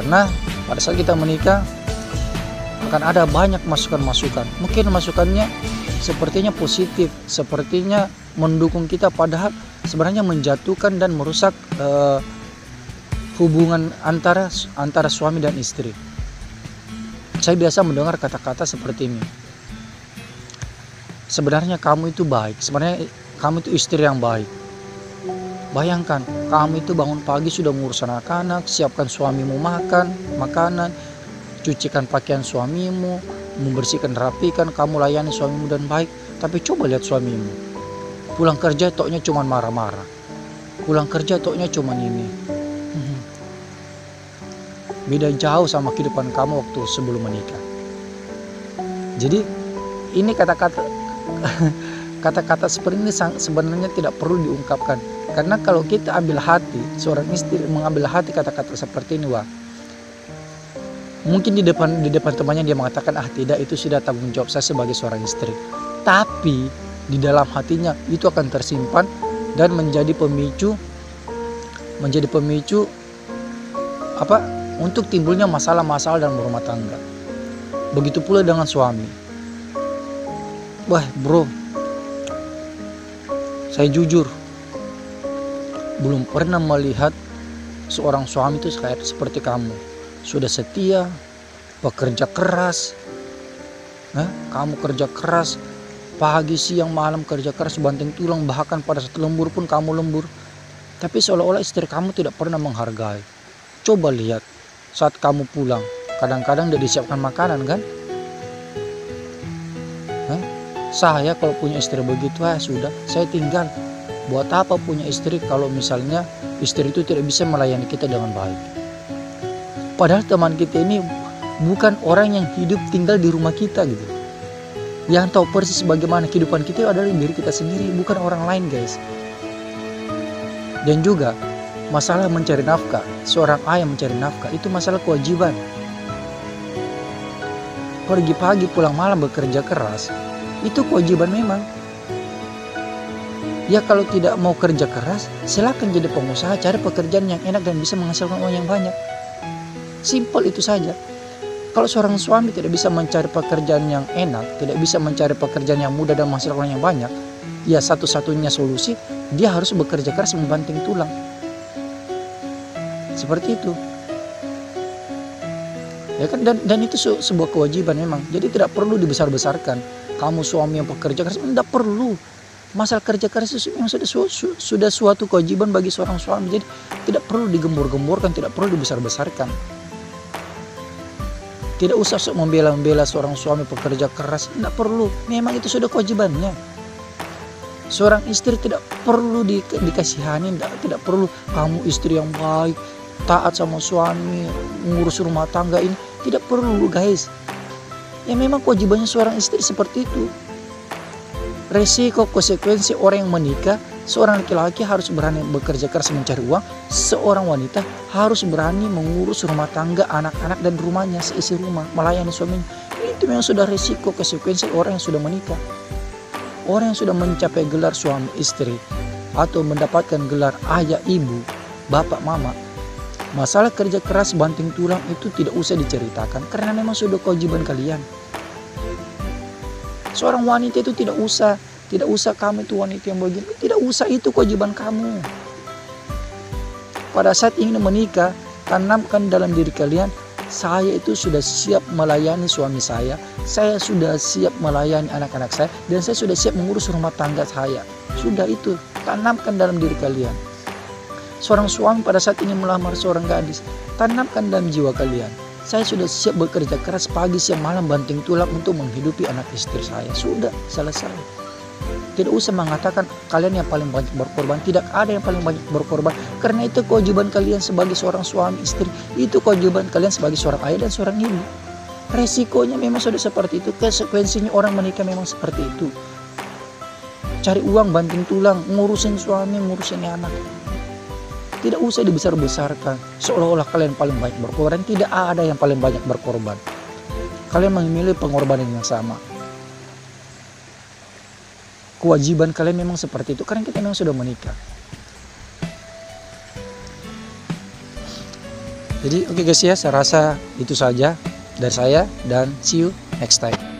Karena pada saat kita menikah akan ada banyak masukan-masukan. Mungkin masukannya sepertinya positif, sepertinya mendukung kita, padahal sebenarnya menjatuhkan dan merusak hubungan antara suami dan istri. Saya biasa mendengar kata-kata seperti ini. Sebenarnya kamu itu baik, sebenarnya kamu itu istri yang baik. Bayangkan, kamu itu bangun pagi sudah ngurus anak-anak, siapkan suamimu makan, makanan, cucikan pakaian suamimu, membersihkan, rapikan, kamu layani suamimu dan baik. Tapi coba lihat suamimu, pulang kerja toknya cuman marah-marah, pulang kerja toknya cuman ini. Beda jauh sama kehidupan kamu waktu sebelum menikah. Jadi ini kata-kata seperti ini sebenarnya tidak perlu diungkapkan. Karena kalau kita ambil hati, seorang istri mengambil hati kata-kata seperti ini, wah, mungkin di depan temannya dia mengatakan, tidak, itu sudah tanggung jawab saya sebagai seorang istri. Tapi di dalam hatinya itu akan tersimpan dan menjadi pemicu untuk timbulnya masalah-masalah dalam rumah tangga. Begitu pula dengan suami. Wah bro, saya jujur belum pernah melihat seorang suami itu seperti kamu. Sudah setia, bekerja keras. Kamu kerja keras, pagi, siang, malam kerja keras, banting tulang, bahkan pada saat lembur pun kamu lembur. Tapi seolah-olah istri kamu tidak pernah menghargai. Coba lihat, saat kamu pulang, kadang-kadang tidak disiapkan makanan kan? Saya kalau punya istri begitu, sudah, saya tinggal. Buat apa punya istri kalau misalnya istri itu tidak bisa melayani kita dengan baik? Padahal teman kita ini bukan orang yang hidup tinggal di rumah kita gitu. Yang tahu persis bagaimana kehidupan kita adalah diri kita sendiri, bukan orang lain guys. Dan juga masalah mencari nafkah, seorang ayah mencari nafkah itu masalah kewajiban. Pergi pagi pulang malam bekerja keras, itu kewajiban memang. Ya kalau tidak mau kerja keras, silakan jadi pengusaha, cari pekerjaan yang enak dan bisa menghasilkan uang yang banyak. Simpel itu saja. Kalau seorang suami tidak bisa mencari pekerjaan yang enak, tidak bisa mencari pekerjaan yang mudah dan menghasilkan uang yang banyak, ya satu-satunya solusi dia harus bekerja keras membanting tulang. Seperti itu. Ya kan, dan itu sebuah kewajiban memang. Jadi tidak perlu dibesar-besarkan. Kamu suami yang bekerja keras, tidak perlu. Masalah kerja keras itu yang sudah suatu kewajiban bagi seorang suami. Jadi tidak perlu digembor-gemborkan, tidak perlu dibesar-besarkan. Tidak usah membela-membela seorang suami pekerja keras, tidak perlu. Memang itu sudah kewajibannya. Seorang istri tidak perlu dikasihani, tidak perlu kamu istri yang baik, taat sama suami, ngurus rumah tangga ini. Tidak perlu guys. Ya memang kewajibannya seorang istri seperti itu. Resiko konsekuensi orang yang menikah, seorang laki-laki harus berani bekerja keras mencari uang, seorang wanita harus berani mengurus rumah tangga, anak-anak dan rumahnya, seisi rumah, melayani suaminya. Itu memang sudah resiko konsekuensi orang yang sudah menikah. Orang yang sudah mencapai gelar suami istri atau mendapatkan gelar ayah, ibu, bapak, mama, masalah kerja keras banting tulang itu tidak usah diceritakan karena memang sudah kewajiban kalian. Seorang wanita itu tidak usah kamu itu wanita yang begini, tidak usah, itu kewajiban kamu. Pada saat ingin menikah, tanamkan dalam diri kalian, saya itu sudah siap melayani suami saya sudah siap melayani anak-anak saya, dan saya sudah siap mengurus rumah tangga saya. Sudah, itu tanamkan dalam diri kalian. Seorang suami pada saat ingin melamar seorang gadis, tanamkan dalam jiwa kalian, saya sudah siap bekerja keras pagi, siang, malam, banting tulang untuk menghidupi anak istri saya. Sudah, selesai. Tidak usah mengatakan kalian yang paling banyak berkorban. Tidak ada yang paling banyak berkorban. Karena itu kewajiban kalian sebagai seorang suami istri. Itu kewajiban kalian sebagai seorang ayah dan seorang ibu. Resikonya memang sudah seperti itu. Konsekuensinya orang menikah memang seperti itu. Cari uang, banting tulang, ngurusin suami, ngurusin anak. Tidak usah dibesar-besarkan seolah-olah kalian paling banyak berkorban. Tidak ada yang paling banyak berkorban. Kalian memilih pengorbanan yang sama. Kewajiban kalian memang seperti itu karena kita memang sudah menikah. Jadi oke guys ya, saya rasa itu saja dari saya dan see you next time.